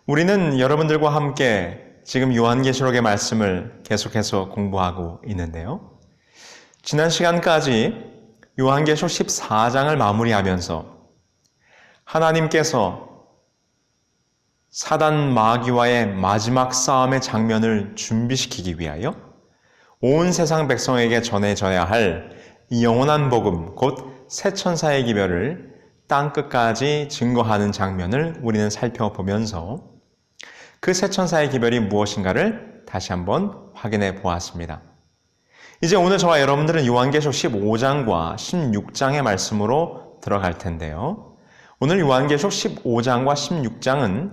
우리는 여러분들과 함께 지금 요한계시록의 말씀을 계속해서 공부하고 있는데요. 지난 시간까지 요한계시록 14장을 마무리하면서 하나님께서 사단 마귀와의 마지막 싸움의 장면을 준비시키기 위하여 온 세상 백성에게 전해져야 할 영원한 복음, 곧 새 천사의 기별을 땅끝까지 증거하는 장면을 우리는 살펴보면서 그 새 천사의 기별이 무엇인가를 다시 한번 확인해 보았습니다. 이제 오늘 저와 여러분들은 요한계시록 15장과 16장의 말씀으로 들어갈 텐데요. 오늘 요한계시록 15장과 16장은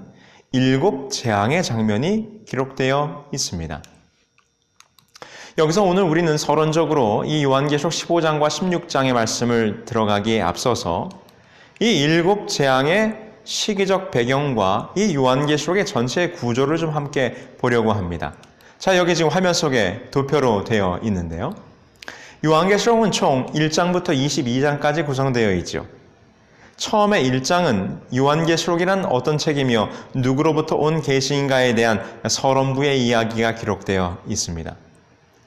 7 재앙의 장면이 기록되어 있습니다. 여기서 오늘 우리는 서론적으로 이 요한계시록 15장과 16장의 말씀을 들어가기에 앞서서 이 7 재앙의 시기적 배경과 이 요한계시록의 전체 구조를 좀 함께 보려고 합니다. 자, 여기 지금 화면 속에 도표로 되어 있는데요. 요한계시록은 총 1장부터 22장까지 구성되어 있죠. 처음에 1장은 요한계시록이란 어떤 책이며 누구로부터 온 계시인가에 대한 서론부의 이야기가 기록되어 있습니다.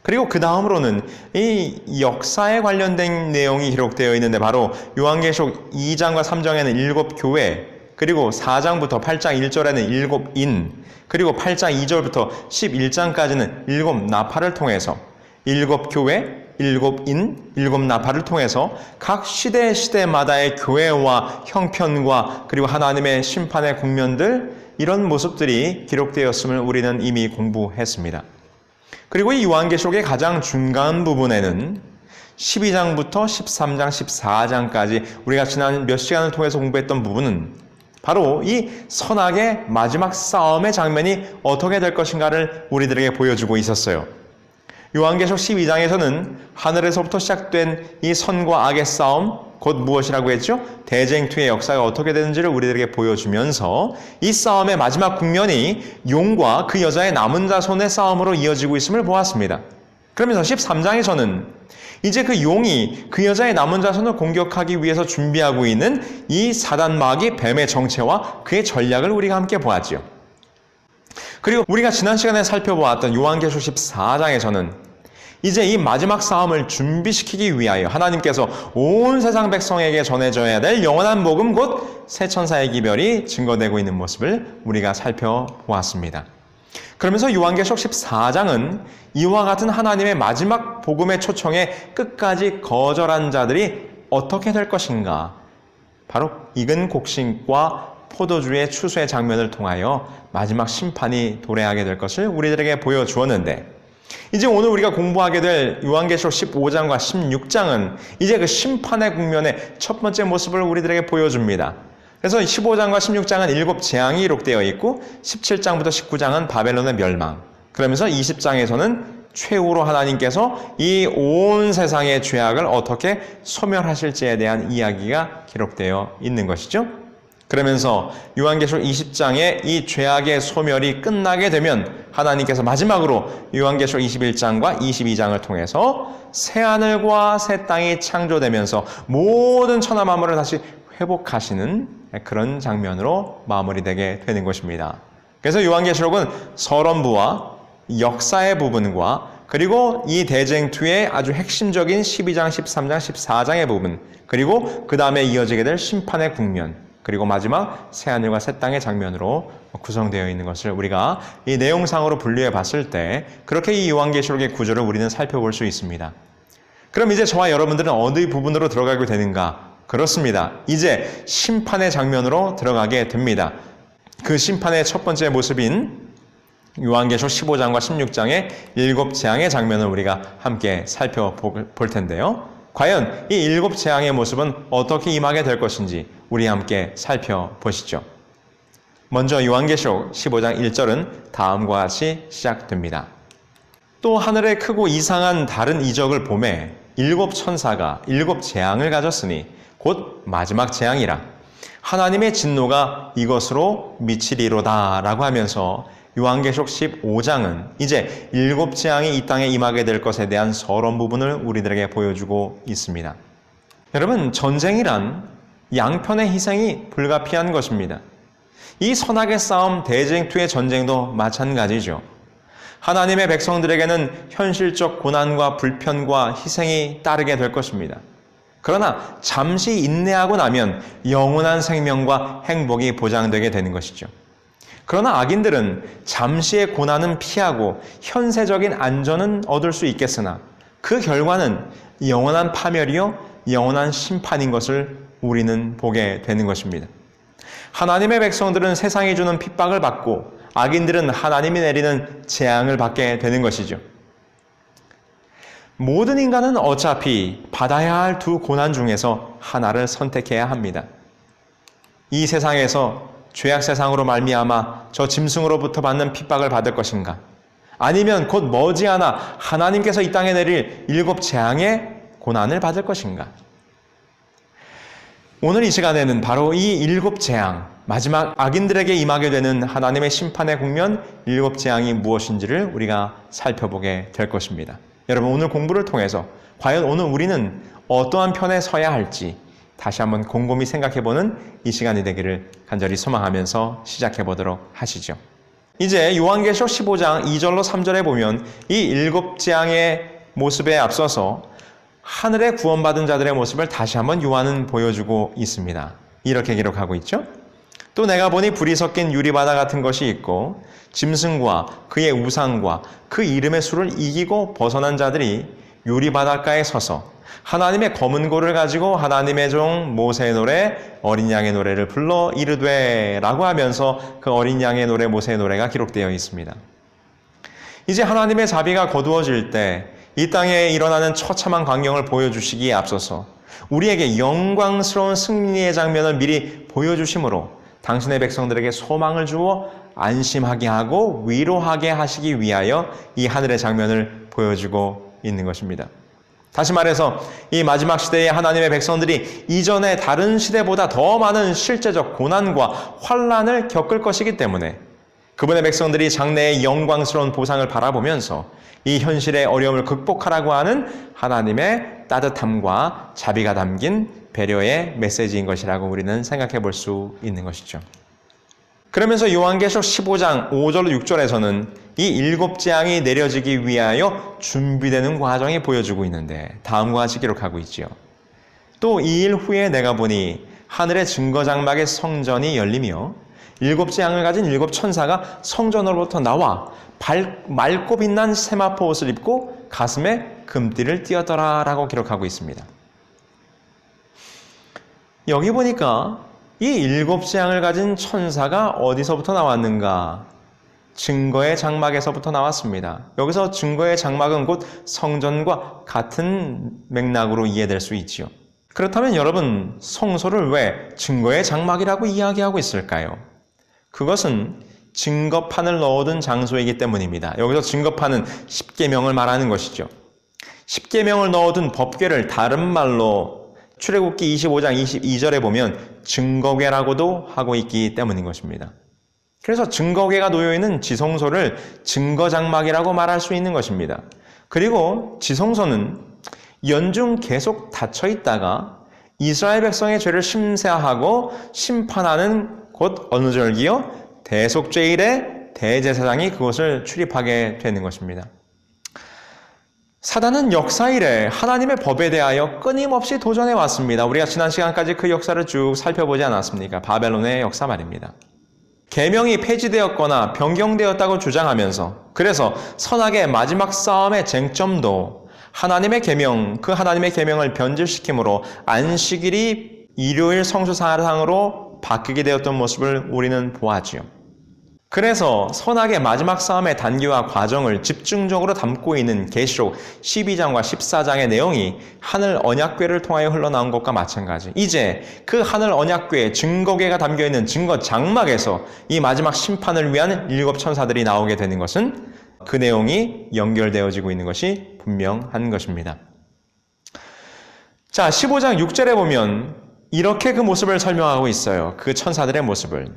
그리고 그 다음으로는 이 역사에 관련된 내용이 기록되어 있는데 바로 요한계시록 2장과 3장에는 7 교회, 그리고 4장부터 8장 1절에는 7 인, 그리고 8장 2절부터 11장까지는 7 나팔을 통해서 7 교회, 7 인, 7 나팔을 통해서 각 시대마다의 교회와 형편과 그리고 하나님의 심판의 국면들, 이런 모습들이 기록되었음을 우리는 이미 공부했습니다. 그리고 이 요한계시록의 가장 중간 부분에는 12장부터 13장, 14장까지 우리가 지난 몇 시간을 통해서 공부했던 부분은 바로 이 선악의 마지막 싸움의 장면이 어떻게 될 것인가를 우리들에게 보여주고 있었어요. 요한계시록 12장에서는 하늘에서부터 시작된 이 선과 악의 싸움, 곧 무엇이라고 했죠? 대쟁투의 역사가 어떻게 되는지를 우리들에게 보여주면서 이 싸움의 마지막 국면이 용과 그 여자의 남은 자손의 싸움으로 이어지고 있음을 보았습니다. 그러면서 13장에서는 이제 그 용이 그 여자의 남은 자손을 공격하기 위해서 준비하고 있는 이 사단 마귀 뱀의 정체와 그의 전략을 우리가 함께 보았죠. 그리고 우리가 지난 시간에 살펴보았던 요한계시록 14장에서는 이제 이 마지막 싸움을 준비시키기 위하여 하나님께서 온 세상 백성에게 전해져야 될 영원한 복음, 곧 새 천사의 기별이 증거되고 있는 모습을 우리가 살펴보았습니다. 그러면서 요한계시록 14장은 이와 같은 하나님의 마지막 복음의 초청에 끝까지 거절한 자들이 어떻게 될 것인가, 바로 익은 곡식과 포도주의 추수의 장면을 통하여 마지막 심판이 도래하게 될 것을 우리들에게 보여주었는데, 이제 오늘 우리가 공부하게 될 요한계시록 15장과 16장은 이제 그 심판의 국면의 첫 번째 모습을 우리들에게 보여줍니다. 그래서 15장과 16장은 7 재앙이 기록되어 있고 17장부터 19장은 바벨론의 멸망, 그러면서 20장에서는 최후로 하나님께서 이 온 세상의 죄악을 어떻게 소멸하실지에 대한 이야기가 기록되어 있는 것이죠. 그러면서 요한계시록 20장의 이 죄악의 소멸이 끝나게 되면 하나님께서 마지막으로 요한계시록 21장과 22장을 통해서 새하늘과 새 땅이 창조되면서 모든 천하 만물을 다시 회복하시는 그런 장면으로 마무리되게 되는 것입니다. 그래서 요한계시록은 서론부와 역사의 부분과 그리고 이 대쟁투의 아주 핵심적인 12장, 13장, 14장의 부분, 그리고 그 다음에 이어지게 될 심판의 국면, 그리고 마지막 새하늘과 새 땅의 장면으로 구성되어 있는 것을 우리가 이 내용상으로 분류해 봤을 때 그렇게 이 요한계시록의 구조를 우리는 살펴볼 수 있습니다. 그럼 이제 저와 여러분들은 어느 부분으로 들어가게 되는가? 그렇습니다. 이제 심판의 장면으로 들어가게 됩니다. 그 심판의 첫 번째 모습인 요한계시록 15장과 16장의 7 재앙의 장면을 우리가 함께 살펴볼 텐데요. 과연 이 7 재앙의 모습은 어떻게 임하게 될 것인지 우리 함께 살펴보시죠. 먼저 요한계시록 15장 1절은 다음과 같이 시작됩니다. 또 하늘에 크고 이상한 다른 이적을 보매 7 천사가 7 재앙을 가졌으니 곧 마지막 재앙이라 하나님의 진노가 이것으로 미치리로다 라고 하면서 요한계시록 15장은 이제 7 재앙이 이 땅에 임하게 될 것에 대한 서론 부분을 우리들에게 보여주고 있습니다. 여러분, 전쟁이란 양편의 희생이 불가피한 것입니다. 이 선악의 싸움, 대쟁투의 전쟁도 마찬가지죠. 하나님의 백성들에게는 현실적 고난과 불편과 희생이 따르게 될 것입니다. 그러나 잠시 인내하고 나면 영원한 생명과 행복이 보장되게 되는 것이죠. 그러나 악인들은 잠시의 고난은 피하고 현세적인 안전은 얻을 수 있겠으나 그 결과는 영원한 파멸이요 영원한 심판인 것을 우리는 보게 되는 것입니다. 하나님의 백성들은 세상이 주는 핍박을 받고 악인들은 하나님이 내리는 재앙을 받게 되는 것이죠. 모든 인간은 어차피 받아야 할 두 고난 중에서 하나를 선택해야 합니다. 이 세상에서 죄악 세상으로 말미암아 저 짐승으로부터 받는 핍박을 받을 것인가? 아니면 곧 머지않아 하나님께서 이 땅에 내릴 7 재앙의 고난을 받을 것인가? 오늘 이 시간에는 바로 이 7 재앙, 마지막 악인들에게 임하게 되는 하나님의 심판의 국면 7 재앙이 무엇인지를 우리가 살펴보게 될 것입니다. 여러분, 오늘 공부를 통해서 과연 오늘 우리는 어떠한 편에 서야 할지 다시 한번 곰곰이 생각해보는 이 시간이 되기를 간절히 소망하면서 시작해보도록 하시죠. 이제 요한계시록 15장 2절로 3절에 보면 이 7 재앙의 모습에 앞서서 하늘에 구원받은 자들의 모습을 다시 한번 요한은 보여주고 있습니다. 이렇게 기록하고 있죠. 또 내가 보니 불이 섞인 유리바다 같은 것이 있고 짐승과 그의 우상과 그 이름의 수를 이기고 벗어난 자들이 유리바닷가에 서서 하나님의 검은 고를 가지고 하나님의 종 모세의 노래 어린 양의 노래를 불러 이르되 라고 하면서 그 어린 양의 노래 모세의 노래가 기록되어 있습니다. 이제 하나님의 자비가 거두어질 때 이 땅에 일어나는 처참한 광경을 보여주시기에 앞서서 우리에게 영광스러운 승리의 장면을 미리 보여주심으로 당신의 백성들에게 소망을 주어 안심하게 하고 위로하게 하시기 위하여 이 하늘의 장면을 보여주고 있는 것입니다. 다시 말해서 이 마지막 시대의 하나님의 백성들이 이전의 다른 시대보다 더 많은 실제적 고난과 환난을 겪을 것이기 때문에 그분의 백성들이 장래의 영광스러운 보상을 바라보면서 이 현실의 어려움을 극복하라고 하는 하나님의 따뜻함과 자비가 담긴 배려의 메시지인 것이라고 우리는 생각해 볼 수 있는 것이죠. 그러면서 요한계시록 15장 5절 6절에서는 이 7 재앙이 내려지기 위하여 준비되는 과정이 보여주고 있는데 다음과 같이 기록하고 있지요. 또 2일 후에 내가 보니 하늘의 증거장막의 성전이 열리며 7 재앙을 가진 7 천사가 성전으로부터 나와 맑고 빛난 세마포 옷을 입고 가슴에 금띠를 띠었더라 라고 기록하고 있습니다. 여기 보니까 이 7 재앙을 가진 천사가 어디서부터 나왔는가? 증거의 장막에서부터 나왔습니다. 여기서 증거의 장막은 곧 성전과 같은 맥락으로 이해될 수 있지요. 그렇다면 여러분, 성소를 왜 증거의 장막이라고 이야기하고 있을까요? 그것은 증거판을 넣어둔 장소이기 때문입니다. 여기서 증거판은 십계명을 말하는 것이죠. 십계명을 넣어둔 법궤를 다른 말로 출애굽기 25장 22절에 보면 증거궤라고도 하고 있기 때문인 것입니다. 그래서 증거궤가 놓여있는 지성소를 증거장막이라고 말할 수 있는 것입니다. 그리고 지성소는 연중 계속 닫혀 있다가 이스라엘 백성의 죄를 심사하고 심판하는 곧 어느 절기요? 대속죄일에 대제사장이 그것을 출입하게 되는 것입니다. 사단은 역사 이래 하나님의 법에 대하여 끊임없이 도전해 왔습니다. 우리가 지난 시간까지 그 역사를 쭉 살펴보지 않았습니까? 바벨론의 역사 말입니다. 계명이 폐지되었거나 변경되었다고 주장하면서 그래서 선악의 마지막 싸움의 쟁점도 하나님의 계명, 그 하나님의 계명을 변질시킴으로 안식일이 일요일 성수사상으로 바뀌게 되었던 모습을 우리는 보았지요. 그래서 선악의 마지막 싸움의 단계와 과정을 집중적으로 담고 있는 계시록 12장과 14장의 내용이 하늘 언약궤를 통하여 흘러나온 것과 마찬가지. 이제 그 하늘 언약궤에 증거궤가 담겨있는 증거 장막에서 이 마지막 심판을 위한 7 천사들이 나오게 되는 것은 그 내용이 연결되어지고 있는 것이 분명한 것입니다. 자, 15장 6절에 보면 이렇게 그 모습을 설명하고 있어요. 그 천사들의 모습을.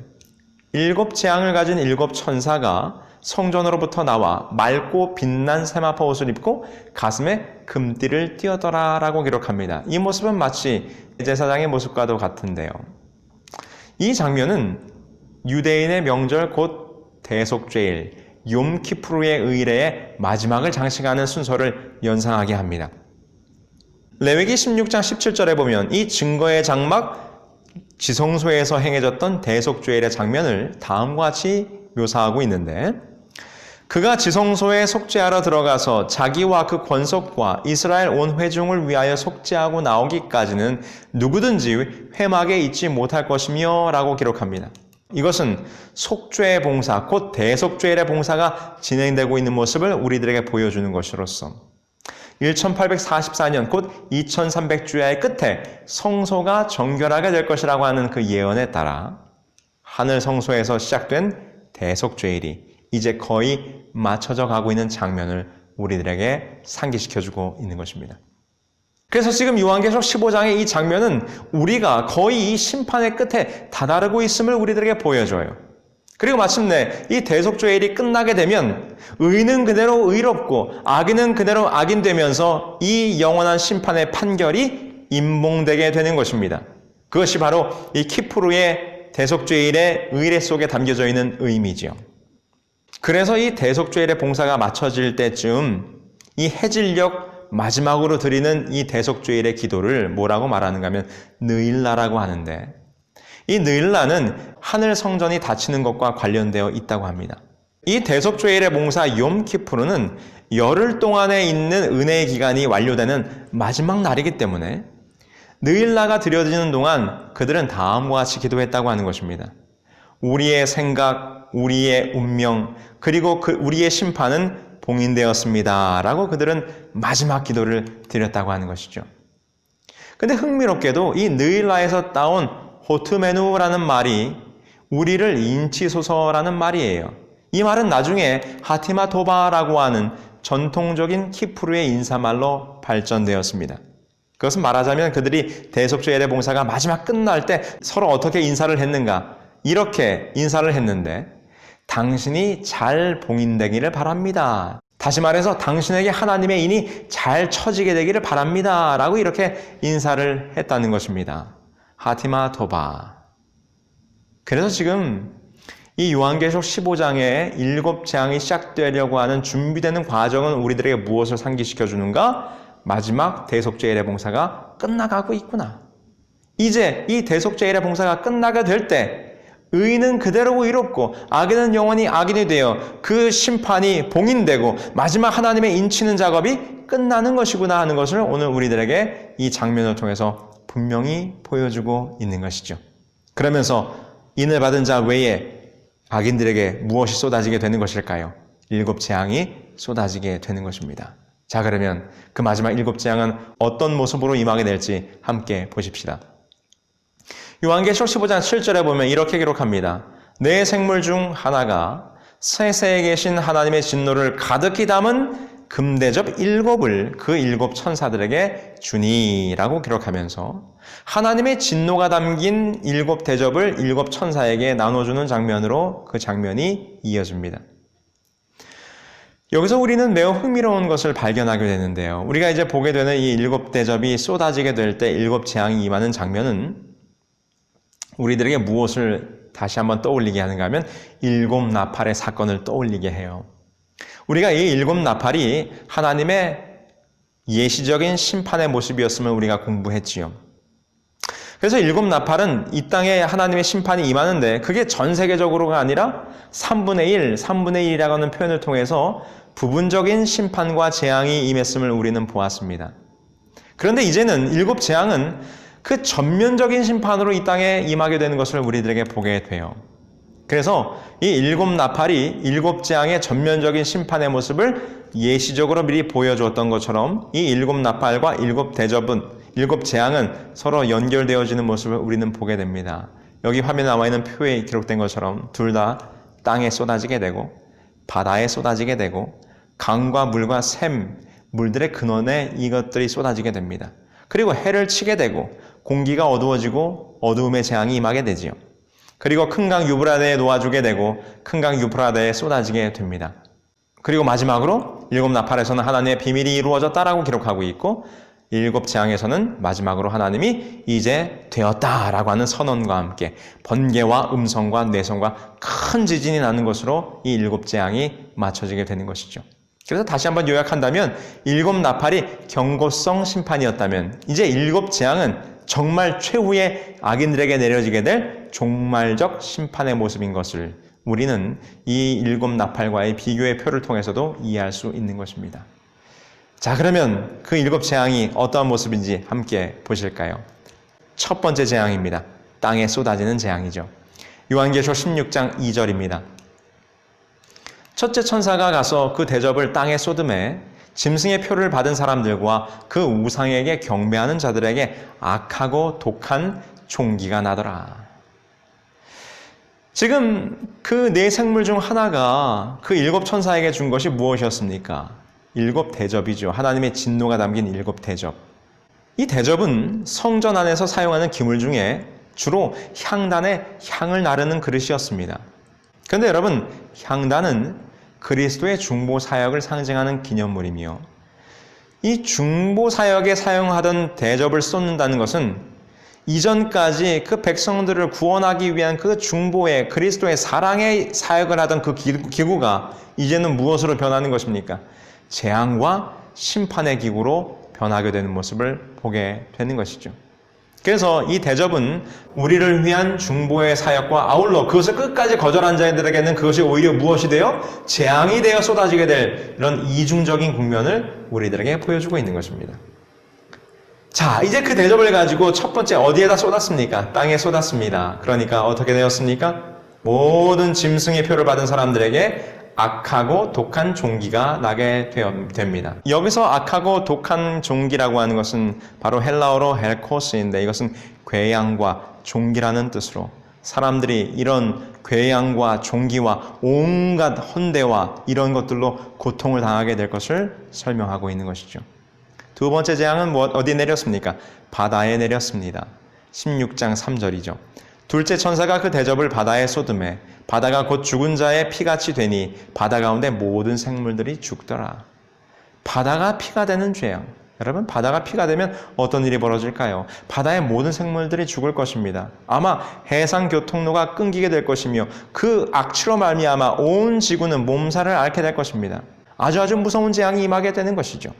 7 재앙을 가진 7 천사가 성전으로부터 나와 맑고 빛난 세마포 옷을 입고 가슴에 금띠를 띠었더라 라고 기록합니다. 이 모습은 마치 제사장의 모습과도 같은데요. 이 장면은 유대인의 명절 곧 대속죄일, 욤키푸르의 의례의 마지막을 장식하는 순서를 연상하게 합니다. 레위기 16장 17절에 보면 이 증거의 장막 지성소에서 행해졌던 대속죄일의 장면을 다음과 같이 묘사하고 있는데, 그가 지성소에 속죄하러 들어가서 자기와 그 권속과 이스라엘 온 회중을 위하여 속죄하고 나오기까지는 누구든지 회막에 있지 못할 것이며 라고 기록합니다. 이것은 속죄의 봉사, 곧 대속죄일의 봉사가 진행되고 있는 모습을 우리들에게 보여주는 것으로서 1844년 곧 2300주야의 끝에 성소가 정결하게 될 것이라고 하는 그 예언에 따라 하늘 성소에서 시작된 대속죄일이 이제 거의 맞춰져 가고 있는 장면을 우리들에게 상기시켜주고 있는 것입니다. 그래서 지금 요한계시록 15장의 이 장면은 우리가 거의 이 심판의 끝에 다다르고 있음을 우리들에게 보여줘요. 그리고 마침내 이 대속죄일이 끝나게 되면 의는 그대로 의롭고 악인은 그대로 악인되면서 이 영원한 심판의 판결이 임봉되게 되는 것입니다. 그것이 바로 이 키푸르의 대속죄일의 의례 속에 담겨져 있는 의미지요. 그래서 이 대속죄일의 봉사가 맞춰질 때쯤 이 해질녘 마지막으로 드리는 이 대속죄일의 기도를 뭐라고 말하는가 하면 느일라라고 하는데, 이 느일라는 하늘 성전이 닫히는 것과 관련되어 있다고 합니다. 이 대속죄일의 봉사 욤키푸르는 열흘 동안에 있는 은혜의 기간이 완료되는 마지막 날이기 때문에 느일라가 드려지는 동안 그들은 다음과 같이 기도했다고 하는 것입니다. 우리의 생각, 우리의 운명, 그리고 우리의 심판은 봉인되었습니다 라고 그들은 마지막 기도를 드렸다고 하는 것이죠. 근데 흥미롭게도 이 느일라에서 따온 호트메누라는 말이 우리를 인치소서라는 말이에요. 이 말은 나중에 하티마 토바라고 하는 전통적인 키푸르의 인사말로 발전되었습니다. 그것은 말하자면 그들이 대속죄일의 봉사가 마지막 끝날 때 서로 어떻게 인사를 했는가, 이렇게 인사를 했는데, 당신이 잘 봉인되기를 바랍니다. 다시 말해서 당신에게 하나님의 인이 잘 쳐지게 되기를 바랍니다 라고 이렇게 인사를 했다는 것입니다. 하티마 토바. 그래서 지금 이 요한계시록 15장의 7재앙이 시작되려고 하는 준비되는 과정은 우리들에게 무엇을 상기시켜 주는가? 마지막 대속죄일의 봉사가 끝나가고 있구나. 이제 이 대속죄일의 봉사가 끝나게 될 때 의인은 그대로 의롭고 악인은 영원히 악인이 되어 그 심판이 봉인되고 마지막 하나님의 인치는 작업이 끝나는 것이구나 하는 것을 오늘 우리들에게 이 장면을 통해서 분명히 보여주고 있는 것이죠. 그러면서 인을 받은 자 외에 악인들에게 무엇이 쏟아지게 되는 것일까요? 7재앙이 쏟아지게 되는 것입니다. 자, 그러면 그 마지막 7재앙은 어떤 모습으로 임하게 될지 함께 보십시다. 요한계시록 15장 7절에 보면 이렇게 기록합니다. 네 생물 중 하나가 세세에 계신 하나님의 진노를 가득히 담은 금대접 7을 그 7 천사들에게 주니라고 기록하면서 하나님의 진노가 담긴 7 대접을 7 천사에게 나눠주는 장면으로 그 장면이 이어집니다. 여기서 우리는 매우 흥미로운 것을 발견하게 되는데요. 우리가 이제 보게 되는 이 7 대접이 쏟아지게 될 때 7재앙이 임하는 장면은 우리들에게 무엇을 다시 한번 떠올리게 하는가 하면 7 나팔의 사건을 떠올리게 해요. 우리가 이 7 나팔이 하나님의 예시적인 심판의 모습이었음을 우리가 공부했지요. 그래서 7 나팔은 이 땅에 하나님의 심판이 임하는데 그게 전 세계적으로가 아니라 3분의 1, 3분의 1이라고 하는 표현을 통해서 부분적인 심판과 재앙이 임했음을 우리는 보았습니다. 그런데 이제는 7재앙은 그 전면적인 심판으로 이 땅에 임하게 되는 것을 우리들에게 보게 돼요. 그래서 이 7 나팔이 7재앙의 전면적인 심판의 모습을 예시적으로 미리 보여주었던 것처럼 이 7 나팔과 7 대접은 7재앙은 서로 연결되어지는 모습을 우리는 보게 됩니다. 여기 화면에 나와 있는 표에 기록된 것처럼 둘 다 땅에 쏟아지게 되고 바다에 쏟아지게 되고 강과 물과 샘, 물들의 근원에 이것들이 쏟아지게 됩니다. 그리고 해를 치게 되고 공기가 어두워지고 어두움의 재앙이 임하게 되지요. 그리고 큰 강 유브라데에 놓아주게 되고 큰 강 유브라데에 쏟아지게 됩니다. 그리고 마지막으로 7 나팔에서는 하나님의 비밀이 이루어졌다라고 기록하고 있고 일곱 재앙에서는 마지막으로 하나님이 이제 되었다라고 하는 선언과 함께 번개와 음성과 뇌성과 큰 지진이 나는 것으로 이 일곱 재앙이 맞춰지게 되는 것이죠. 그래서 다시 한번 요약한다면 일곱 나팔이 경고성 심판이었다면 이제 일곱 재앙은 정말 최후의 악인들에게 내려지게 될 종말적 심판의 모습인 것을 우리는 이 일곱 나팔과의 비교의 표를 통해서도 이해할 수 있는 것입니다. 자, 그러면 그 일곱 재앙이 어떠한 모습인지 함께 보실까요? 첫 번째 재앙입니다. 땅에 쏟아지는 재앙이죠. 요한계시록 16장 2절입니다. 첫째 천사가 가서 그 대접을 땅에 쏟음에 짐승의 표를 받은 사람들과 그 우상에게 경배하는 자들에게 악하고 독한 종기가 나더라. 지금 그 네 생물 중 하나가 그 일곱 천사에게 준 것이 무엇이었습니까? 일곱 대접이죠. 하나님의 진노가 담긴 일곱 대접. 이 대접은 성전 안에서 사용하는 기물 중에 주로 향단에 향을 나르는 그릇이었습니다. 그런데 여러분, 향단은 그리스도의 중보 사역을 상징하는 기념물이며 이 중보 사역에 사용하던 대접을 쏟는다는 것은 이전까지 그 백성들을 구원하기 위한 그 중보의 그리스도의 사랑의 사역을 하던 그 기구가 이제는 무엇으로 변하는 것입니까? 재앙과 심판의 기구로 변하게 되는 모습을 보게 되는 것이죠. 그래서 이 대접은 우리를 위한 중보의 사역과 아울러 그것을 끝까지 거절한 자들에게는 그것이 오히려 무엇이 되어 재앙이 되어 쏟아지게 될 이런 이중적인 국면을 우리들에게 보여주고 있는 것입니다. 자, 이제 그 대접을 가지고 첫 번째 어디에다 쏟았습니까? 땅에 쏟았습니다. 그러니까 어떻게 되었습니까? 모든 짐승의 표를 받은 사람들에게 악하고 독한 종기가 나게 됩니다. 여기서 악하고 독한 종기라고 하는 것은 바로 헬라어로 헬코스인데 이것은 괴양과 종기라는 뜻으로 사람들이 이런 괴양과 종기와 온갖 헌대와 이런 것들로 고통을 당하게 될 것을 설명하고 있는 것이죠. 두 번째 재앙은 어디 내렸습니까? 바다에 내렸습니다. 16장 3절이죠. 둘째 천사가 그 대접을 바다에 쏟음에 바다가 곧 죽은 자의 피같이 되니 바다 가운데 모든 생물들이 죽더라. 바다가 피가 되는 재앙. 여러분, 바다가 피가 되면 어떤 일이 벌어질까요? 바다의 모든 생물들이 죽을 것입니다. 아마 해상 교통로가 끊기게 될 것이며 그 악취로 말미암아 온 지구는 몸살을 앓게 될 것입니다. 아주 무서운 재앙이 임하게 되는 것이죠.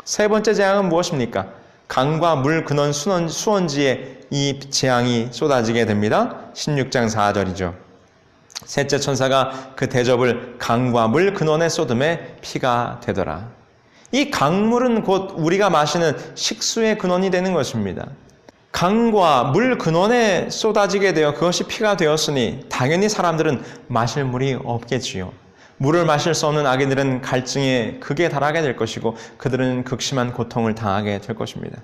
세 번째 재앙은 무엇입니까? 강과 물 근원 수원지에 이 재앙이 쏟아지게 됩니다. 16장 4절이죠. 셋째 천사가 그 대접을 강과 물 근원에 쏟음에 피가 되더라. 이 강물은 곧 우리가 마시는 식수의 근원이 되는 것입니다. 강과 물 근원에 쏟아지게 되어 그것이 피가 되었으니 당연히 사람들은 마실 물이 없겠지요. 물을 마실 수 없는 악인들은 갈증에 극에 달하게 될 것이고 그들은 극심한 고통을 당하게 될 것입니다.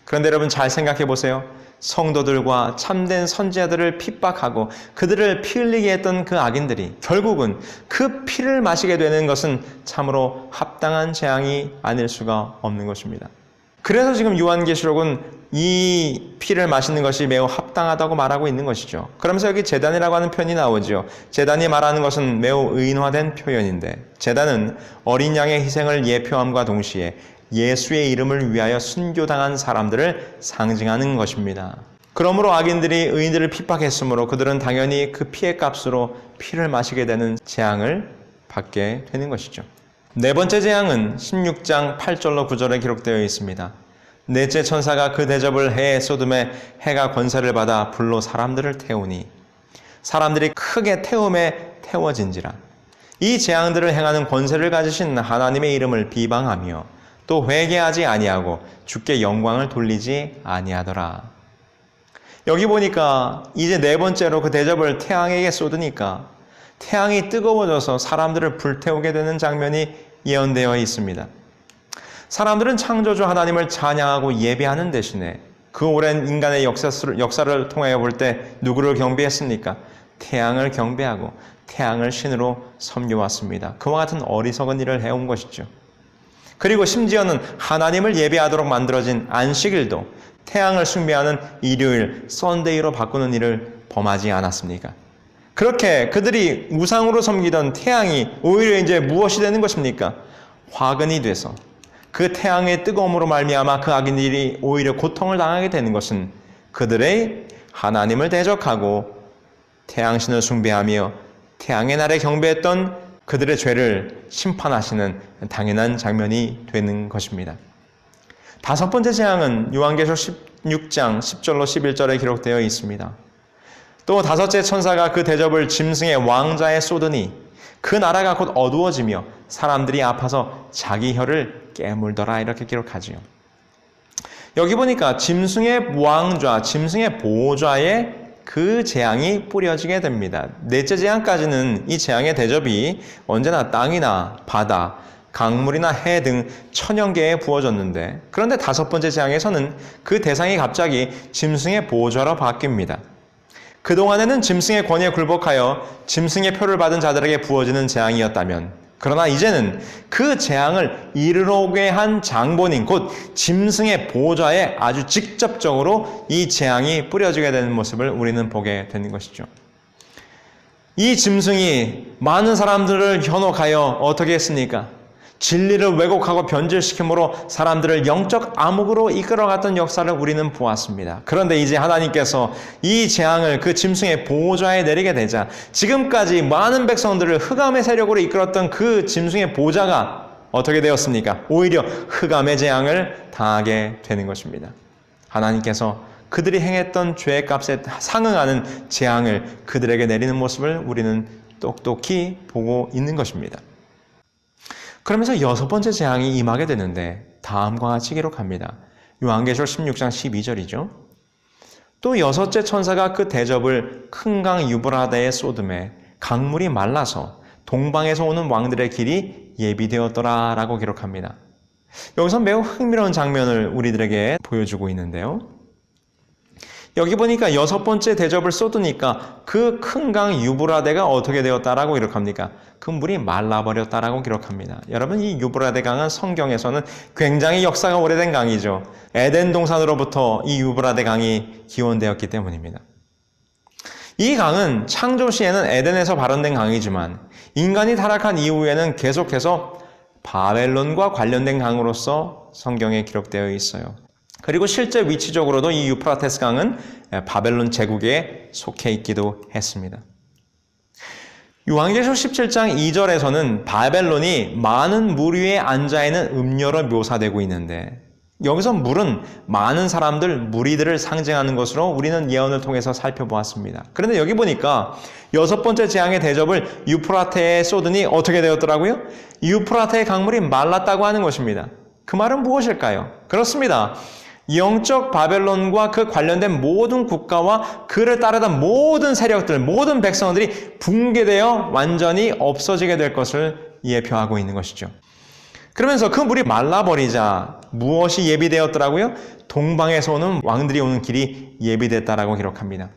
그런데 여러분 잘 생각해 보세요. 성도들과 참된 선지자들을 핍박하고 그들을 피 흘리게 했던 그 악인들이 결국은 그 피를 마시게 되는 것은 참으로 합당한 재앙이 아닐 수가 없는 것입니다. 그래서 지금 요한계시록은 이 피를 마시는 것이 매우 합당하다고 말하고 있는 것이죠. 그러면서 여기 제단이라고 하는 표현이 나오죠. 제단이 말하는 것은 매우 의인화된 표현인데 제단은 어린 양의 희생을 예표함과 동시에 예수의 이름을 위하여 순교당한 사람들을 상징하는 것입니다. 그러므로 악인들이 의인들을 핍박했으므로 그들은 당연히 그 피의 값으로 피를 마시게 되는 재앙을 받게 되는 것이죠. 네 번째 재앙은 16장 8절로 9절에 기록되어 있습니다. 넷째 천사가 그 대접을 해에 쏟음에 해가 권세를 받아 불로 사람들을 태우니 사람들이 크게 태움에 태워진지라. 이 재앙들을 행하는 권세를 가지신 하나님의 이름을 비방하며 또 회개하지 아니하고 주께 영광을 돌리지 아니하더라. 여기 보니까 이제 네 번째로 그 대접을 태양에게 쏟으니까 태양이 뜨거워져서 사람들을 불태우게 되는 장면이 예언되어 있습니다. 사람들은 창조주 하나님을 찬양하고 예배하는 대신에 그 오랜 인간의 역사를 통하여 볼 때 누구를 경배했습니까? 태양을 경배하고 태양을 신으로 섬겨왔습니다. 그와 같은 어리석은 일을 해온 것이죠. 그리고 심지어는 하나님을 예배하도록 만들어진 안식일도 태양을 숭배하는 일요일, 썬데이로 바꾸는 일을 범하지 않았습니까? 그렇게 그들이 우상으로 섬기던 태양이 오히려 이제 무엇이 되는 것입니까? 화근이 돼서 그 태양의 뜨거움으로 말미암아 그 악인들이 오히려 고통을 당하게 되는 것은 그들의 하나님을 대적하고 태양신을 숭배하며 태양의 날에 경배했던 그들의 죄를 심판하시는 당연한 장면이 되는 것입니다. 다섯 번째 재앙은 요한계시록 16장 10절로 11절에 기록되어 있습니다. 또 다섯째 천사가 그 대접을 짐승의 왕자에 쏟으니 그 나라가 곧 어두워지며 사람들이 아파서 자기 혀를 깨물더라, 이렇게 기록하지요. 여기 보니까 짐승의 왕좌, 짐승의 보좌에 그 재앙이 뿌려지게 됩니다. 넷째 재앙까지는 이 재앙의 대접이 언제나 땅이나 바다, 강물이나 해 등 천연계에 부어졌는데, 그런데 다섯 번째 재앙에서는 그 대상이 갑자기 짐승의 보좌로 바뀝니다. 그동안에는 짐승의 권위에 굴복하여 짐승의 표를 받은 자들에게 부어지는 재앙이었다면, 그러나 이제는 그 재앙을 이르러 오게 한 장본인 곧 짐승의 보좌에 아주 직접적으로 이 재앙이 뿌려지게 되는 모습을 우리는 보게 되는 것이죠. 이 짐승이 많은 사람들을 현혹하여 어떻게 했습니까? 진리를 왜곡하고 변질시킴으로 사람들을 영적 암흑으로 이끌어갔던 역사를 우리는 보았습니다. 그런데 이제 하나님께서 이 재앙을 그 짐승의 보좌에 내리게 되자 지금까지 많은 백성들을 흑암의 세력으로 이끌었던 그 짐승의 보좌가 어떻게 되었습니까? 오히려 흑암의 재앙을 당하게 되는 것입니다. 하나님께서 그들이 행했던 죄의 값에 상응하는 재앙을 그들에게 내리는 모습을 우리는 똑똑히 보고 있는 것입니다. 그러면서 여섯 번째 재앙이 임하게 되는데 다음과 같이 기록합니다. 요한계시록 16장 12절이죠. 또 여섯째 천사가 그 대접을 큰 강 유브라데에 쏟음에 강물이 말라서 동방에서 오는 왕들의 길이 예비되었더라 라고 기록합니다. 여기서 매우 흥미로운 장면을 우리들에게 보여주고 있는데요. 여기 보니까 여섯 번째 대접을 쏟으니까 그 큰 강 유브라데가 어떻게 되었다라고 기록합니까? 그 물이 말라버렸다라고 기록합니다. 여러분, 이 유브라데 강은 성경에서는 굉장히 역사가 오래된 강이죠. 에덴 동산으로부터 이 유브라데 강이 기원되었기 때문입니다. 이 강은 창조 시에는 에덴에서 발원된 강이지만 인간이 타락한 이후에는 계속해서 바벨론과 관련된 강으로서 성경에 기록되어 있어요. 그리고 실제 위치적으로도 이 유프라테스 강은 바벨론 제국에 속해 있기도 했습니다. 요한계시록 17장 2절에서는 바벨론이 많은 물 위에 앉아있는 음녀로 묘사되고 있는데, 여기서 물은 많은 사람들, 무리들을 상징하는 것으로 우리는 예언을 통해서 살펴보았습니다. 그런데 여기 보니까 여섯 번째 재앙의 대접을 유프라테에 쏟으니 어떻게 되었더라고요? 유프라테의 강물이 말랐다고 하는 것입니다. 그 말은 무엇일까요? 그렇습니다. 영적 바벨론과 그 관련된 모든 국가와 그를 따르던 모든 세력들, 모든 백성들이 붕괴되어 완전히 없어지게 될 것을 예표하고 있는 것이죠. 그러면서 그 물이 말라버리자 무엇이 예비되었더라고요? 동방에서 오는 왕들이 오는 길이 예비됐다라고 기록합니다.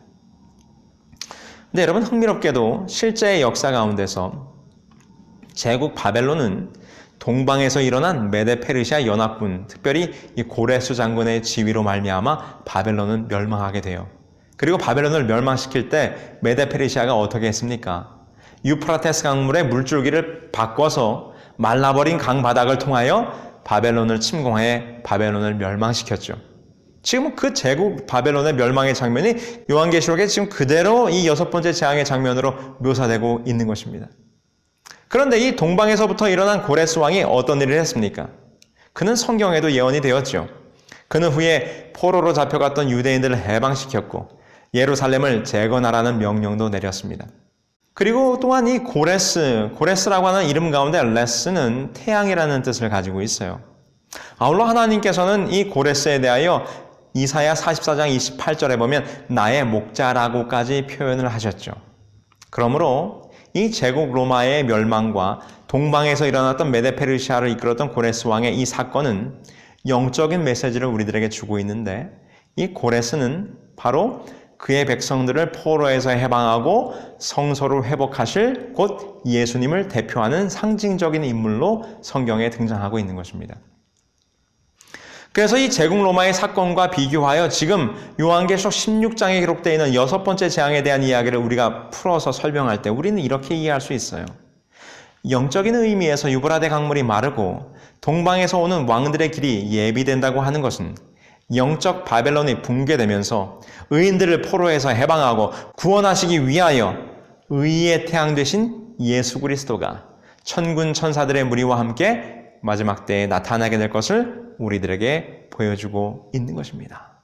근데 여러분, 흥미롭게도 실제의 역사 가운데서 제국 바벨론은 동방에서 일어난 메데 페르시아 연합군, 특별히 이 고레스 장군의 지위로 말미암아 바벨론은 멸망하게 돼요. 그리고 바벨론을 멸망시킬 때 메데 페르시아가 어떻게 했습니까? 유프라테스 강물의 물줄기를 바꿔서 말라버린 강 바닥을 통하여 바벨론을 침공해 바벨론을 멸망시켰죠. 지금 그 제국 바벨론의 멸망의 장면이 요한계시록에 지금 그대로 이 여섯 번째 재앙의 장면으로 묘사되고 있는 것입니다. 그런데 이 동방에서부터 일어난 고레스 왕이 어떤 일을 했습니까? 그는 성경에도 예언이 되었죠. 그는 후에 포로로 잡혀갔던 유대인들을 해방시켰고 예루살렘을 재건하라는 명령도 내렸습니다. 그리고 또한 이 고레스라고 하는 이름 가운데 레스는 태양이라는 뜻을 가지고 있어요. 아울러 하나님께서는 이 고레스에 대하여 이사야 44장 28절에 보면 나의 목자라고까지 표현을 하셨죠. 그러므로 이 제국 로마의 멸망과 동방에서 일어났던 메데 페르시아를 이끌었던 고레스 왕의 이 사건은 영적인 메시지를 우리들에게 주고 있는데, 이 고레스는 바로 그의 백성들을 포로에서 해방하고 성소를 회복하실 곧 예수님을 대표하는 상징적인 인물로 성경에 등장하고 있는 것입니다. 그래서 이 제국 로마의 사건과 비교하여 지금 요한계시록 16장에 기록되어 있는 여섯 번째 재앙에 대한 이야기를 우리가 풀어서 설명할 때 우리는 이렇게 이해할 수 있어요. 영적인 의미에서 유브라데 강물이 마르고 동방에서 오는 왕들의 길이 예비된다고 하는 것은 영적 바벨론이 붕괴되면서 의인들을 포로에서 해방하고 구원하시기 위하여 의의 태양 되신 예수 그리스도가 천군 천사들의 무리와 함께 마지막 때에 나타나게 될 것을 우리들에게 보여주고 있는 것입니다.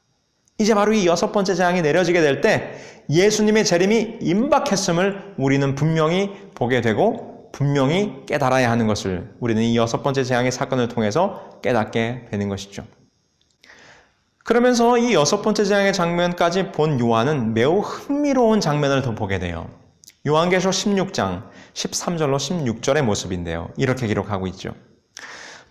이제 바로 이 6번째 재앙이 내려지게 될 때 예수님의 재림이 임박했음을 우리는 분명히 보게 되고 분명히 깨달아야 하는 것을 우리는 이 6번째 재앙의 사건을 통해서 깨닫게 되는 것이죠. 그러면서 이 6번째 재앙의 장면까지 본 요한은 매우 흥미로운 장면을 더 보게 돼요. 요한계시록 16장 13절로 16절의 모습인데요. 이렇게 기록하고 있죠.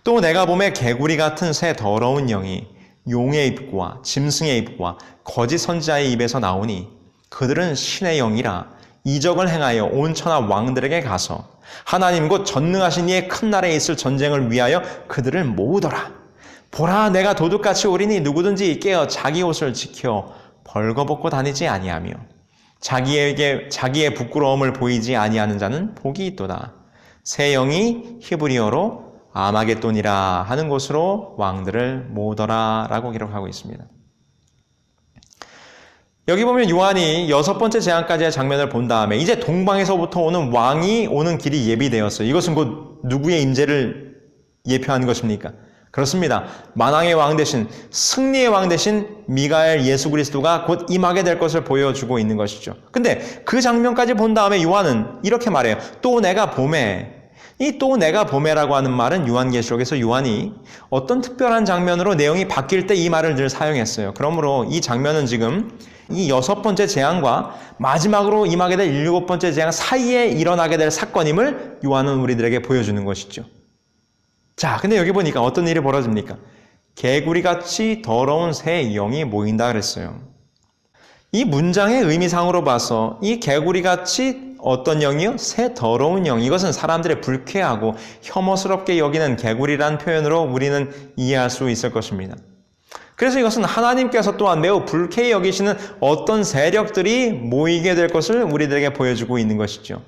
또 내가 보매 개구리 같은 새 더러운 영이 용의 입과 짐승의 입과 거짓 선지자의 입에서 나오니 그들은 신의 영이라 이적을 행하여 온 천하 왕들에게 가서 하나님 곧 전능하신 이의 큰 날에 있을 전쟁을 위하여 그들을 모으더라. 보라, 내가 도둑같이 오리니 누구든지 깨어 자기 옷을 지켜 벌거벗고 다니지 아니하며 자기의 부끄러움을 보이지 아니하는 자는 복이 있도다. 새 영이 히브리어로 아마겟돈이라 하는 곳으로 왕들을 모으더라 라고 기록하고 있습니다. 여기 보면 요한이 6번째 재앙까지의 장면을 본 다음에 이제 동방에서부터 오는 왕이 오는 길이 예비되었어요. 이것은 곧 누구의 임재를 예표하는 것입니까? 그렇습니다. 만왕의 왕 대신 승리의 왕 대신 미가엘 예수 그리스도가 곧 임하게 될 것을 보여주고 있는 것이죠. 근데 그 장면까지 본 다음에 요한은 이렇게 말해요. 또 내가 보매. 이 또 내가 보매라고 하는 말은 요한계시록에서 요한이 어떤 특별한 장면으로 내용이 바뀔 때 이 말을 늘 사용했어요. 그러므로 이 장면은 지금 이 6번째 재앙과 마지막으로 임하게 될 7번째 재앙 사이에 일어나게 될 사건임을 요한은 우리들에게 보여주는 것이죠. 자, 근데 여기 보니까 어떤 일이 벌어집니까? 개구리같이 더러운 새 영이 모인다 그랬어요. 이 문장의 의미상으로 봐서 이 개구리같이 어떤 영이요? 새 더러운 영. 이것은 사람들의 불쾌하고 혐오스럽게 여기는 개구리란 표현으로 우리는 이해할 수 있을 것입니다. 그래서 이것은 하나님께서 또한 매우 불쾌히 여기시는 어떤 세력들이 모이게 될 것을 우리들에게 보여주고 있는 것이죠.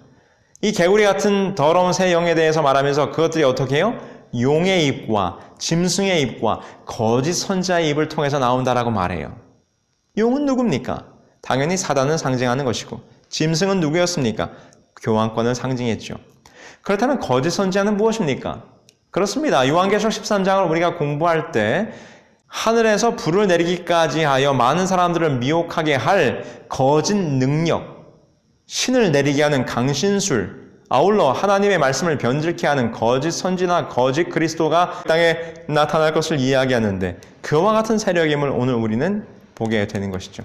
이 개구리 같은 더러운 새 영에 대해서 말하면서 그것들이 어떻게 해요? 용의 입과 짐승의 입과 거짓 선지자의 입을 통해서 나온다라고 말해요. 용은 누굽니까? 당연히 사단을 상징하는 것이고 짐승은 누구였습니까? 교황권을 상징했죠. 그렇다면 거짓 선지자는 무엇입니까? 그렇습니다. 요한계시록 13장을 우리가 공부할 때 하늘에서 불을 내리기까지 하여 많은 사람들을 미혹하게 할 거짓 능력, 신을 내리게 하는 강신술, 아울러 하나님의 말씀을 변질케 하는 거짓 선지나 거짓 그리스도가 땅에 나타날 것을 이야기하는데 그와 같은 세력임을 오늘 우리는 보게 되는 것이죠.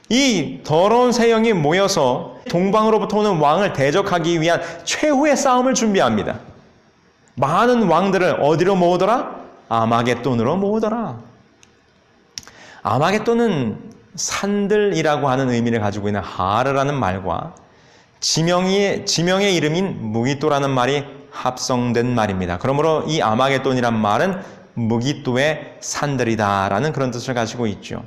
이 더러운 새 영이 모여서 동방으로부터 오는 왕을 대적하기 위한 최후의 싸움을 준비합니다. 많은 왕들을 어디로 모으더라? 아마겟돈으로 모으더라. 아마겟돈은 산들이라고 하는 의미를 가지고 있는 하르라는 말과 지명의 이름인 무기또라는 말이 합성된 말입니다. 그러므로 이 아마겟돈이란 말은 무기또의 산들이다라는 그런 뜻을 가지고 있죠.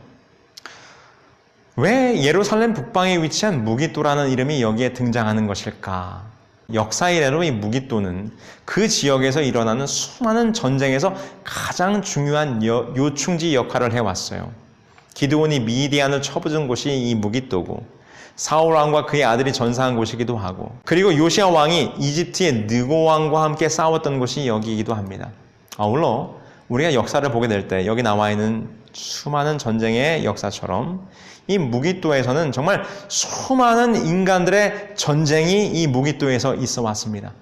왜 예루살렘 북방에 위치한 무기또라는 이름이 여기에 등장하는 것일까? 역사 이래로 이 무기또는 그 지역에서 일어나는 수많은 전쟁에서 가장 중요한 요충지 역할을 해왔어요. 기드온이 미디안을 쳐부준 곳이 이 무기또고 사울 왕과 그의 아들이 전사한 곳이기도 하고 그리고 요시야 왕이 이집트의 느고 왕과 함께 싸웠던 곳이 여기이기도 합니다. 아울러 우리가 역사를 보게 될 때 여기 나와 있는 수많은 전쟁의 역사처럼 이 무기또에서는 정말 수많은 인간들의 전쟁이 이 무기또에서 있어 왔습니다.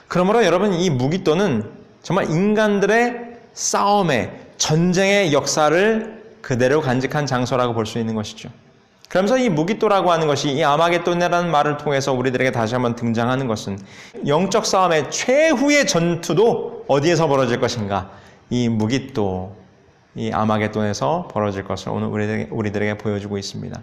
그러므로 여러분 이 무기또는 정말 인간들의 싸움의 전쟁의 역사를 그대로 간직한 장소라고 볼 수 있는 것이죠. 그러면서 이 무기또라고 하는 것이 이 아마겟돈이라는 말을 통해서 우리들에게 다시 한번 등장하는 것은 영적 싸움의 최후의 전투도 어디에서 벌어질 것인가? 이 무기또, 이 아마겟돈에서 벌어질 것을 오늘 우리들에게 보여주고 있습니다.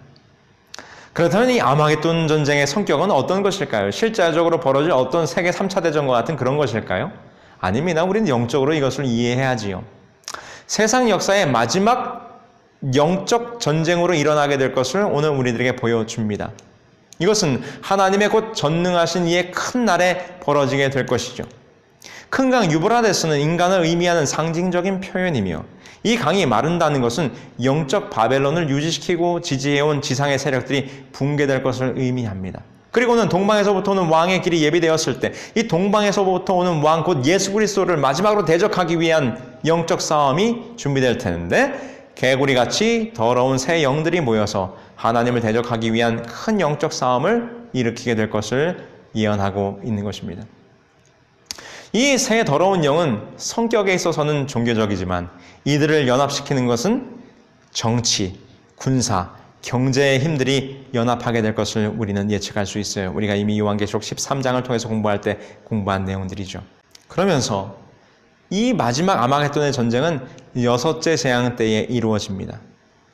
그렇다면 이 아마겟돈 전쟁의 성격은 어떤 것일까요? 실제적으로 벌어질 어떤 세계 3차 대전과 같은 그런 것일까요? 아닙니다. 우리는 영적으로 이것을 이해해야지요. 세상 역사의 마지막 영적 전쟁으로 일어나게 될 것을 오늘 우리들에게 보여줍니다. 이것은 하나님의 곧 전능하신 이의 큰 날에 벌어지게 될 것이죠. 큰 강 유브라데스는 인간을 의미하는 상징적인 표현이며 이 강이 마른다는 것은 영적 바벨론을 유지시키고 지지해온 지상의 세력들이 붕괴될 것을 의미합니다. 그리고는 동방에서부터 오는 왕의 길이 예비되었을 때 이 동방에서부터 오는 왕 곧 예수 그리스도를 마지막으로 대적하기 위한 영적 싸움이 준비될 텐데 개구리같이 더러운 새 영들이 모여서 하나님을 대적하기 위한 큰 영적 싸움을 일으키게 될 것을 예언하고 있는 것입니다. 이 새 더러운 영은 성격에 있어서는 종교적이지만 이들을 연합시키는 것은 정치, 군사, 경제의 힘들이 연합하게 될 것을 우리는 예측할 수 있어요. 우리가 이미 요한계시록 13장을 통해서 공부할 때 공부한 내용들이죠. 그러면서 이 마지막 아마겟돈의 전쟁은 6째 재앙 때에 이루어집니다.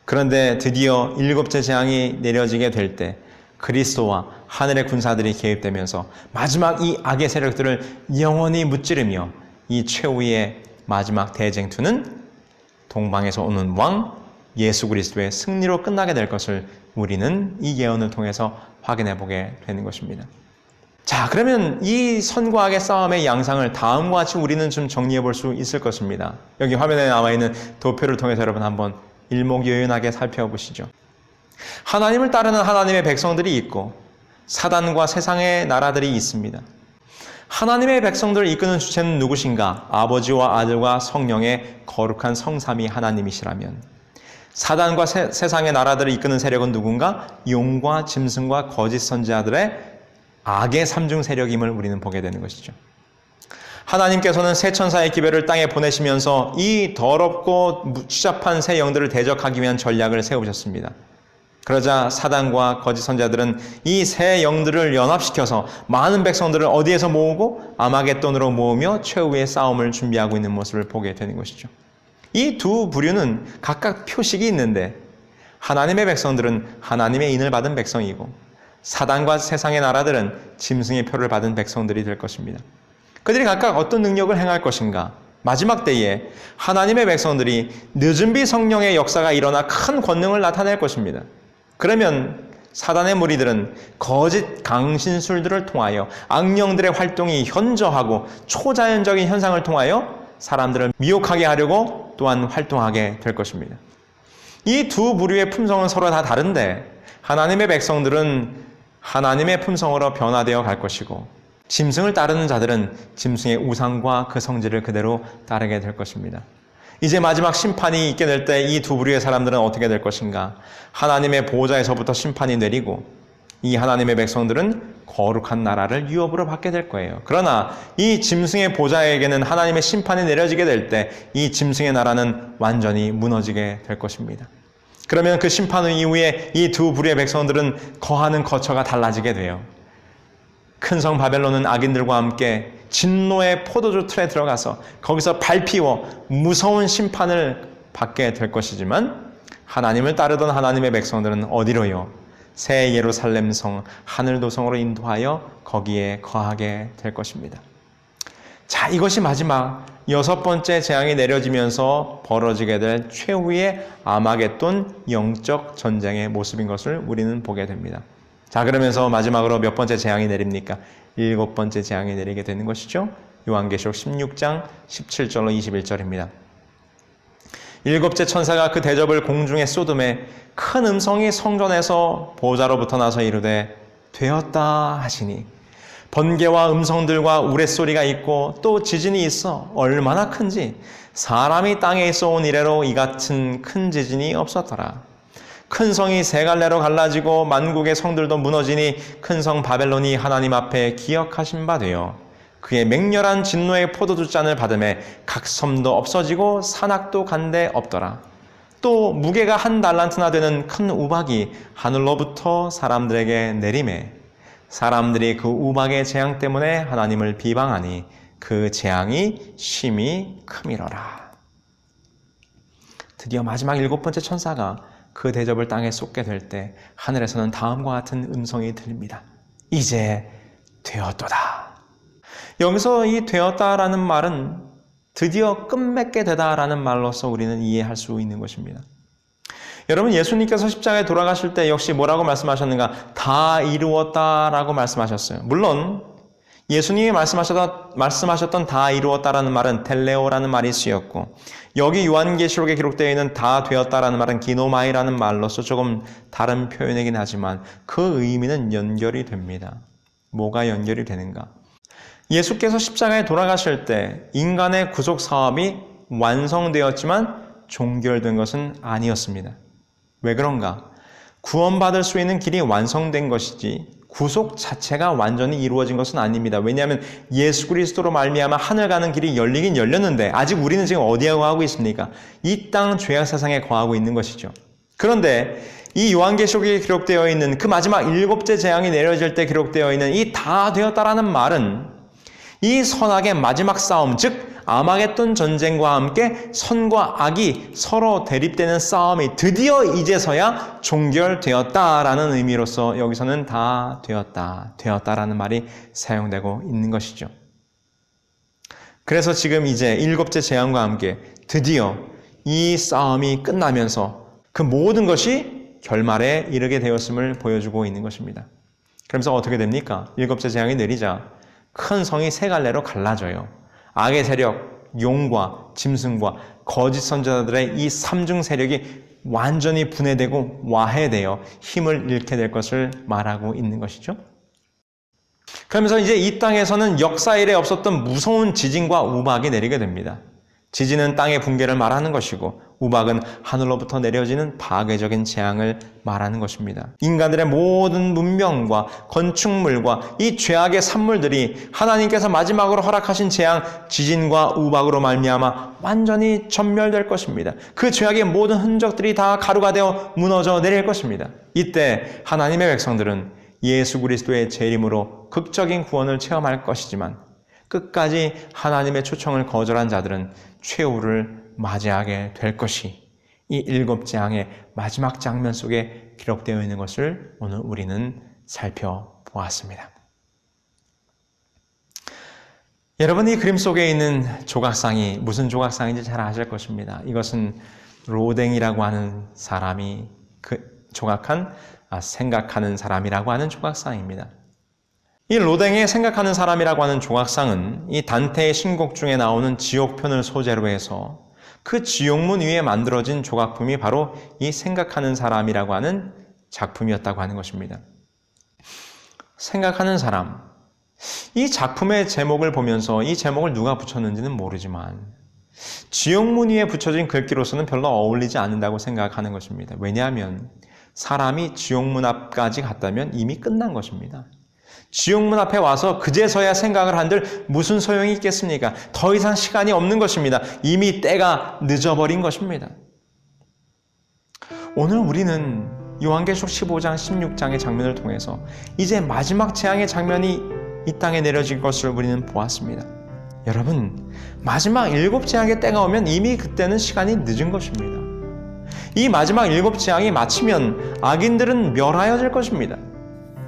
그런데 드디어 7째 재앙이 내려지게 될 때 그리스도와 하늘의 군사들이 개입되면서 마지막 이 악의 세력들을 영원히 무찌르며 이 최후의 마지막 대쟁투는 동방에서 오는 왕 예수 그리스도의 승리로 끝나게 될 것을 우리는 이 예언을 통해서 확인해 보게 되는 것입니다. 자, 그러면 이 선과 악의 싸움의 양상을 다음과 같이 우리는 좀 정리해 볼 수 있을 것입니다. 여기 화면에 나와 있는 도표를 통해서 여러분 한번 일목요연하게 살펴보시죠. 하나님을 따르는 하나님의 백성들이 있고 사단과 세상의 나라들이 있습니다. 하나님의 백성들을 이끄는 주체는 누구신가? 아버지와 아들과 성령의 거룩한 성삼위 하나님이시라면 사단과 세상의 나라들을 이끄는 세력은 누군가? 용과 짐승과 거짓 선지자들의 악의 삼중 세력임을 우리는 보게 되는 것이죠. 하나님께서는 새 천사의 기별을 땅에 보내시면서 이 더럽고 추잡한 새 영들을 대적하기 위한 전략을 세우셨습니다. 그러자 사단과 거짓 선지자들은 이 새 영들을 연합시켜서 많은 백성들을 어디에서 모으고 아마겟돈으로 모으며 최후의 싸움을 준비하고 있는 모습을 보게 되는 것이죠. 이 두 부류는 각각 표식이 있는데 하나님의 백성들은 하나님의 인을 받은 백성이고 사단과 세상의 나라들은 짐승의 표를 받은 백성들이 될 것입니다. 그들이 각각 어떤 능력을 행할 것인가? 마지막 때에 하나님의 백성들이 늦은 비 성령의 역사가 일어나 큰 권능을 나타낼 것입니다. 그러면 사단의 무리들은 거짓 강신술들을 통하여 악령들의 활동이 현저하고 초자연적인 현상을 통하여 사람들을 미혹하게 하려고 또한 활동하게 될 것입니다. 이 두 부류의 품성은 서로 다 다른데 하나님의 백성들은 하나님의 품성으로 변화되어 갈 것이고 짐승을 따르는 자들은 짐승의 우상과 그 성질을 그대로 따르게 될 것입니다. 이제 마지막 심판이 있게 될 때 이 두 부류의 사람들은 어떻게 될 것인가? 하나님의 보호자에서부터 심판이 내리고 이 하나님의 백성들은 거룩한 나라를 유업으로 받게 될 거예요. 그러나 이 짐승의 보좌에게는 하나님의 심판이 내려지게 될 때 이 짐승의 나라는 완전히 무너지게 될 것입니다. 그러면 그 심판 이후에 이 두 부류의 백성들은 거하는 거처가 달라지게 돼요. 큰 성 바벨론은 악인들과 함께 진노의 포도주 틀에 들어가서 거기서 밟히워 무서운 심판을 받게 될 것이지만 하나님을 따르던 하나님의 백성들은 어디로요? 새 예루살렘 성 하늘도성으로 인도하여 거기에 거하게 될 것입니다. 자, 이것이 마지막 6번째 재앙이 내려지면서 벌어지게 될 최후의 아마겟돈 영적 전쟁의 모습인 것을 우리는 보게 됩니다. 자, 그러면서 마지막으로 몇 번째 재앙이 내립니까? 7번째 재앙이 내리게 되는 것이죠. 요한계시록 16장 17절로 21절입니다. 7째 천사가 그 대접을 공중에 쏟음에 큰 음성이 성전에서 보좌로부터 나서 이르되 되었다 하시니 번개와 음성들과 우레소리가 있고 또 지진이 있어 얼마나 큰지 사람이 땅에 있어 온 이래로 이 같은 큰 지진이 없었더라. 큰 성이 세 갈래로 갈라지고 만국의 성들도 무너지니 큰 성 바벨론이 하나님 앞에 기억하신 바 되어 그의 맹렬한 진노의 포도주 잔을 받음에 각 섬도 없어지고 산악도 간데 없더라. 또 무게가 1달란트나 되는 큰 우박이 하늘로부터 사람들에게 내림에 사람들이 그 우박의 재앙 때문에 하나님을 비방하니 그 재앙이 심히 크미러라. 드디어 마지막 7번째 천사가 그 대접을 땅에 쏟게 될 때 하늘에서는 다음과 같은 음성이 들립니다. 이제 되었도다. 여기서 이 되었다라는 말은 드디어 끝맺게 되다라는 말로서 우리는 이해할 수 있는 것입니다. 여러분, 예수님께서 십자가에 돌아가실 때 역시 뭐라고 말씀하셨는가? 다 이루었다라고 말씀하셨어요. 물론 예수님이 말씀하셨던 다 이루었다라는 말은 텔레오라는 말이 쓰였고, 여기 요한계시록에 기록되어 있는 다 되었다라는 말은 기노마이라는 말로서 조금 다른 표현이긴 하지만 그 의미는 연결이 됩니다. 뭐가 연결이 되는가? 예수께서 십자가에 돌아가실 때 인간의 구속 사업이 완성되었지만 종결된 것은 아니었습니다. 왜 그런가? 구원받을 수 있는 길이 완성된 것이지 구속 자체가 완전히 이루어진 것은 아닙니다. 왜냐하면 예수 그리스도로 말미암아 하늘 가는 길이 열리긴 열렸는데 아직 우리는 지금 어디에 거하고 있습니까? 이 땅 죄악 세상에 거하고 있는 것이죠. 그런데 이 요한계시록에 기록되어 있는 그 마지막 7째 재앙이 내려질 때 기록되어 있는 이 다 되었다라는 말은 이 선악의 마지막 싸움, 즉 아마겟돈 전쟁과 함께 선과 악이 서로 대립되는 싸움이 드디어 이제서야 종결되었다라는 의미로서 여기서는 다 되었다라는 말이 사용되고 있는 것이죠. 그래서 지금 이제 7째 재앙과 함께 드디어 이 싸움이 끝나면서 그 모든 것이 결말에 이르게 되었음을 보여주고 있는 것입니다. 그러면서 어떻게 됩니까? 7째 재앙이 내리자 큰 성이 세 갈래로 갈라져요. 악의 세력, 용과 짐승과 거짓 선지자들의 이 삼중 세력이 완전히 분해되고 와해되어 힘을 잃게 될 것을 말하고 있는 것이죠. 그러면서 이제 이 땅에서는 역사 이래 없었던 무서운 지진과 우박이 내리게 됩니다. 지진은 땅의 붕괴를 말하는 것이고 우박은 하늘로부터 내려지는 파괴적인 재앙을 말하는 것입니다. 인간들의 모든 문명과 건축물과 이 죄악의 산물들이 하나님께서 마지막으로 허락하신 재앙, 지진과 우박으로 말미암아 완전히 전멸될 것입니다. 그 죄악의 모든 흔적들이 다 가루가 되어 무너져 내릴 것입니다. 이때 하나님의 백성들은 예수 그리스도의 재림으로 극적인 구원을 체험할 것이지만 끝까지 하나님의 초청을 거절한 자들은 최후를 맞이하게 될 것이 이 7재앙의 마지막 장면 속에 기록되어 있는 것을 오늘 우리는 살펴보았습니다. 여러분, 이 그림 속에 있는 조각상이 무슨 조각상인지 잘 아실 것입니다. 이것은 로댕이라고 하는 사람이 조각한 생각하는 사람이라고 하는 조각상입니다. 이 로댕의 생각하는 사람이라고 하는 조각상은 이 단테의 신곡 중에 나오는 지옥편을 소재로 해서 그 지옥문 위에 만들어진 조각품이 바로 이 생각하는 사람이라고 하는 작품이었다고 하는 것입니다. 생각하는 사람. 이 작품의 제목을 보면서 이 제목을 누가 붙였는지는 모르지만 지옥문 위에 붙여진 글귀로서는 별로 어울리지 않는다고 생각하는 것입니다. 왜냐하면 사람이 지옥문 앞까지 갔다면 이미 끝난 것입니다. 지옥문 앞에 와서 그제서야 생각을 한들 무슨 소용이 있겠습니까? 더 이상 시간이 없는 것입니다. 이미 때가 늦어버린 것입니다. 오늘 우리는 요한계시록 15장, 16장의 장면을 통해서 이제 마지막 재앙의 장면이 이 땅에 내려질 것을 우리는 보았습니다. 여러분, 마지막 7재앙의 때가 오면 이미 그때는 시간이 늦은 것입니다. 이 마지막 7재앙이 마치면 악인들은 멸하여질 것입니다.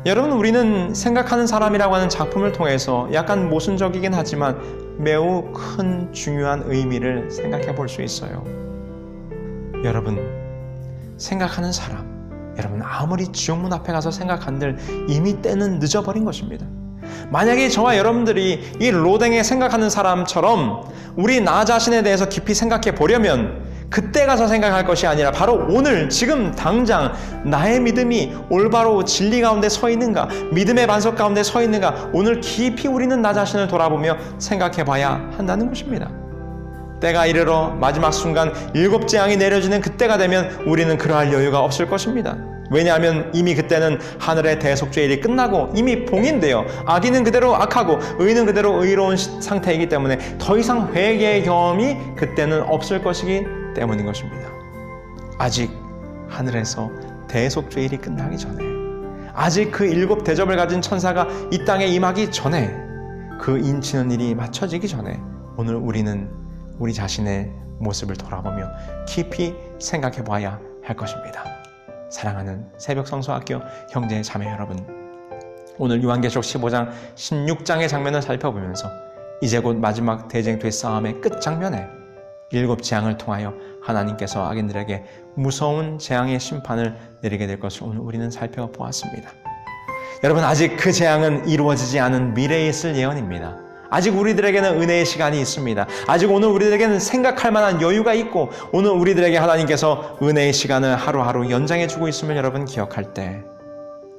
여러분, 우리는 생각하는 사람이라고 하는 작품을 통해서 약간 모순적이긴 하지만 매우 큰 중요한 의미를 생각해 볼 수 있어요. 여러분, 생각하는 사람, 여러분 아무리 지옥문 앞에 가서 생각한들 이미 때는 늦어버린 것입니다. 만약에 저와 여러분들이 이 로댕에 생각하는 사람처럼 우리 나 자신에 대해서 깊이 생각해 보려면 그때 가서 생각할 것이 아니라 바로 오늘 지금 당장 나의 믿음이 올바로 진리 가운데 서 있는가, 믿음의 반석 가운데 서 있는가, 오늘 깊이 우리는 나 자신을 돌아보며 생각해 봐야 한다는 것입니다. 때가 이르러 마지막 순간 7재앙이 내려지는 그때가 되면 우리는 그러할 여유가 없을 것입니다. 왜냐하면 이미 그때는 하늘의 대속죄일이 끝나고 이미 봉인되어 악인은 그대로 악하고 의는 그대로 의로운 상태이기 때문에 더 이상 회개의 경험이 그때는 없을 것이기 때문인 것입니다. 아직 하늘에서 대속죄일이 끝나기 전에, 아직 그 7 대접을 가진 천사가 이 땅에 임하기 전에, 그 인치는 일이 맞춰지기 전에 오늘 우리는 우리 자신의 모습을 돌아보며 깊이 생각해 봐야 할 것입니다. 사랑하는 새벽성서학교 형제 자매 여러분, 오늘 요한계시록 15장 16장의 장면을 살펴보면서 이제 곧 마지막 대쟁투의 싸움의 끝 장면에 7재앙을 통하여 하나님께서 악인들에게 무서운 재앙의 심판을 내리게 될 것을 오늘 우리는 살펴보았습니다. 여러분, 아직 그 재앙은 이루어지지 않은 미래에 있을 예언입니다. 아직 우리들에게는 은혜의 시간이 있습니다. 아직 오늘 우리들에게는 생각할 만한 여유가 있고 오늘 우리들에게 하나님께서 은혜의 시간을 하루하루 연장해 주고 있음을 여러분 기억할 때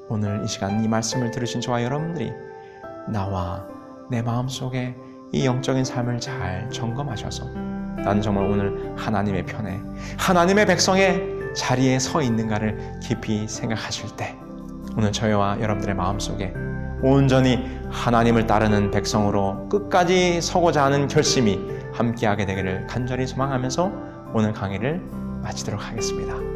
오늘 이 시간 이 말씀을 들으신 저와 여러분들이 나와 내 마음속에 이 영적인 삶을 잘 점검하셔서 나는 정말 오늘 하나님의 편에 하나님의 백성의 자리에 서 있는가를 깊이 생각하실 때 오늘 저희와 여러분들의 마음속에 온전히 하나님을 따르는 백성으로 끝까지 서고자 하는 결심이 함께하게 되기를 간절히 소망하면서 오늘 강의를 마치도록 하겠습니다.